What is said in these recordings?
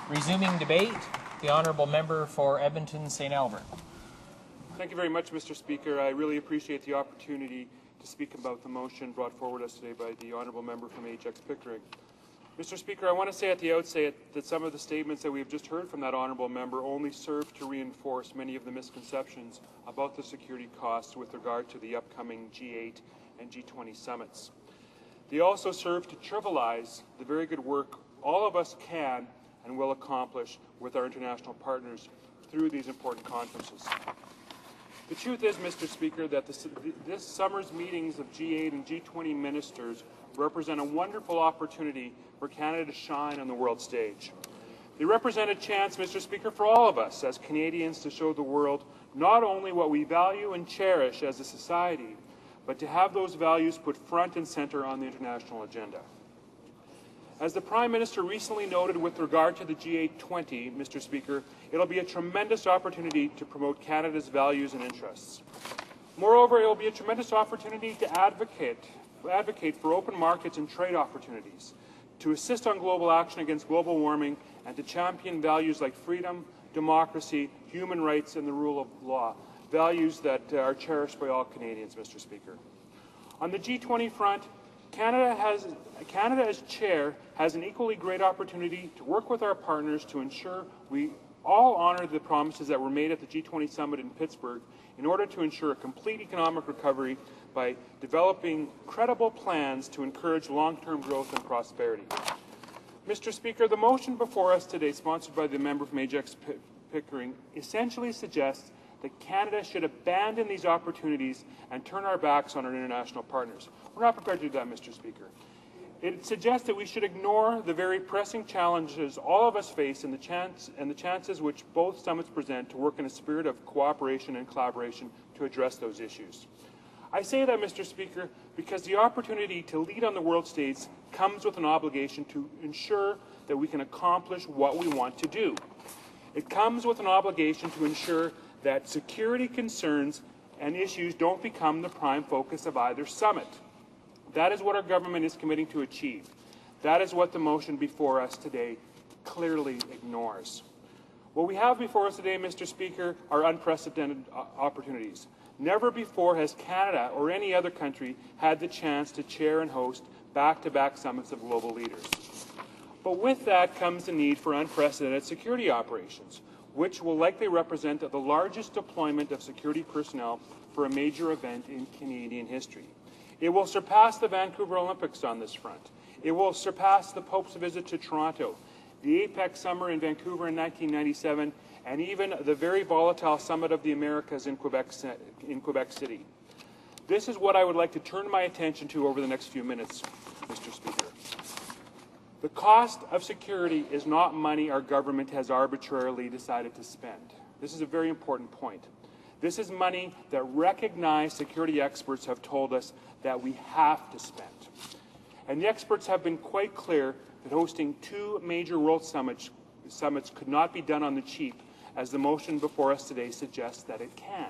Resuming debate, the Honourable Member for Edmonton St. Albert. Thank you very much, Mr. Speaker. I really appreciate the opportunity to speak about the motion brought forward us today by the Honourable Member from Ajax Pickering. Mr. Speaker, I want to say at the outset that some of the statements that we have just heard from that Honourable Member only serve to reinforce many of the misconceptions about the security costs with regard to the upcoming G8 and G20 summits. They also serve to trivialize the very good work all of us can and will accomplish with our international partners through these important conferences. The truth is, Mr. Speaker, that this summer's meetings of G8 and G20 ministers represent a wonderful opportunity for Canada to shine on the world stage. They represent a chance, Mr. Speaker, for all of us as Canadians to show the world not only what we value and cherish as a society, but to have those values put front and centre on the international agenda. As the Prime Minister recently noted with regard to the G8-20, Mr. Speaker, it'll be a tremendous opportunity to promote Canada's values and interests. Moreover, it will be a tremendous opportunity to advocate for open markets and trade opportunities, to assist on global action against global warming, and to champion values like freedom, democracy, human rights, and the rule of law, values that are cherished by all Canadians, Mr. Speaker. On the G20 front, Canada as chair has an equally great opportunity to work with our partners to ensure we all honour the promises that were made at the G20 summit in Pittsburgh in order to ensure a complete economic recovery by developing credible plans to encourage long-term growth and prosperity. Mr. Speaker, the motion before us today, sponsored by the member from Ajax Pickering, essentially suggests that Canada should abandon these opportunities and turn our backs on our international partners. We're not prepared to do that, Mr. Speaker. It suggests that we should ignore the very pressing challenges all of us face and the chances which both summits present to work in a spirit of cooperation and collaboration to address those issues. I say that, Mr. Speaker, because the opportunity to lead on the world stage comes with an obligation to ensure that we can accomplish what we want to do. It comes with an obligation to ensure that security concerns and issues don't become the prime focus of either summit. That is what our government is committing to achieve. That is what the motion before us today clearly ignores. What we have before us today, Mr. Speaker, are unprecedented opportunities. Never before has Canada or any other country had the chance to chair and host back-to-back summits of global leaders. But with that comes the need for unprecedented security operations, which will likely represent the largest deployment of security personnel for a major event in Canadian history. It will surpass the Vancouver Olympics on this front. It will surpass the Pope's visit to Toronto, the APEC Summer in Vancouver in 1997, and even the very volatile Summit of the Americas in Quebec City. This is what I would like to turn my attention to over the next few minutes, Mr. Speaker. The cost of security is not money our government has arbitrarily decided to spend. This is a very important point. This is money that recognized security experts have told us that we have to spend. And the experts have been quite clear that hosting two major world summits could not be done on the cheap, as the motion before us today suggests that it can.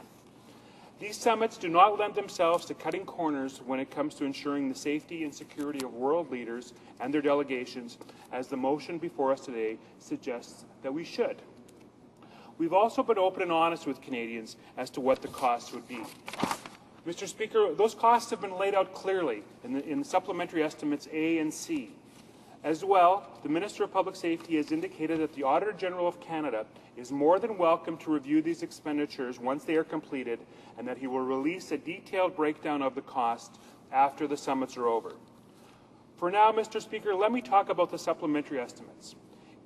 These summits do not lend themselves to cutting corners when it comes to ensuring the safety and security of world leaders and their delegations, as the motion before us today suggests that we should. We've also been open and honest with Canadians as to what the costs would be. Mr. Speaker, those costs have been laid out clearly in the supplementary estimates A and C. As well, the Minister of Public Safety has indicated that the Auditor General of Canada is more than welcome to review these expenditures once they are completed, and that he will release a detailed breakdown of the cost after the summits are over. For now, Mr. Speaker, let me talk about the supplementary estimates.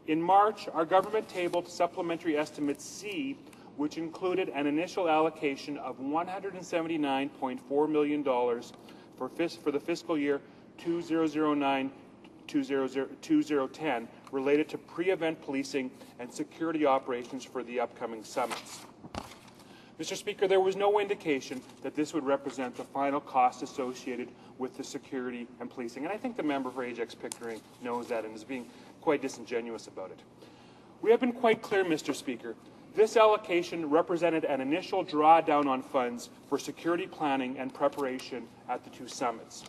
In March, our government tabled Supplementary Estimate C, which included an initial allocation of $179.4 million for the fiscal year 2009-2010 related to pre-event policing and security operations for the upcoming summits. Mr. Speaker, there was no indication that this would represent the final cost associated with the security and policing, and I think the member for Ajax Pickering knows that and is being quite disingenuous about it. We have been quite clear, Mr. Speaker. This allocation represented an initial drawdown on funds for security planning and preparation at the two summits.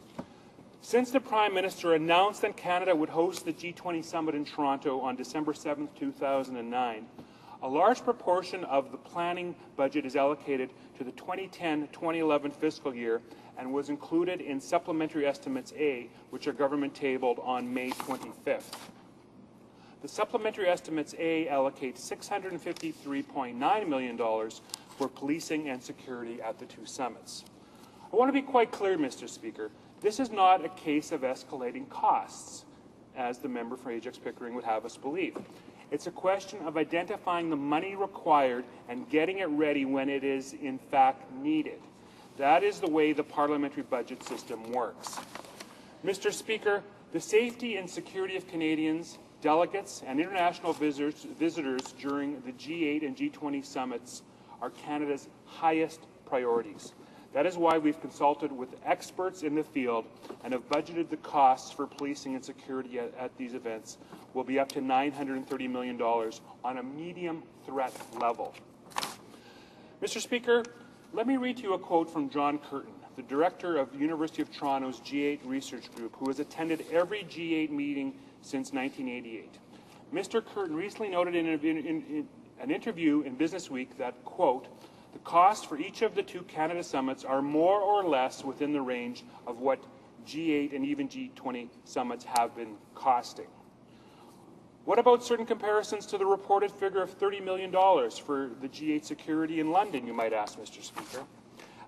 Since the Prime Minister announced that Canada would host the G20 summit in Toronto on December 7, 2009, a large proportion of the planning budget is allocated to the 2010-2011 fiscal year and was included in Supplementary Estimates A, which our government tabled on May 25th. The Supplementary Estimates A allocate $653.9 million for policing and security at the two summits. I want to be quite clear, Mr. Speaker. This is not a case of escalating costs, as the member for Ajax-Pickering would have us believe. It's a question of identifying the money required and getting it ready when it is in fact needed. That is the way the parliamentary budget system works. Mr. Speaker, the safety and security of Canadians, delegates, and international visitors during the G8 and G20 summits are Canada's highest priorities. That is why we've consulted with experts in the field and have budgeted the costs for policing and security at these events will be up to $930 million on a medium threat level. Mr. Speaker, let me read to you a quote from John Curtin, the director of the University of Toronto's G8 research group, who has attended every G8 meeting since 1988. Mr. Curtin recently noted in an interview in Business Week that, quote, the costs for each of the two Canada summits are more or less within the range of what G8 and even G20 summits have been costing. What about certain comparisons to the reported figure of $30 million for the G8 security in London, you might ask, Mr. Speaker?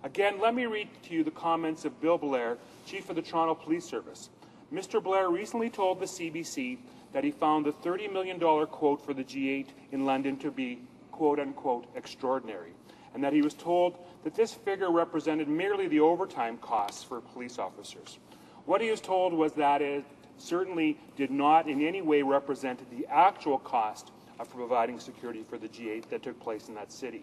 Again, let me read to you the comments of Bill Blair, Chief of the Toronto Police Service. Mr. Blair recently told the CBC that he found the $30 million quote for the G8 in London to be, quote-unquote, extraordinary, and that he was told that this figure represented merely the overtime costs for police officers. What he was told was that it certainly did not in any way represent the actual cost of providing security for the G8 that took place in that city.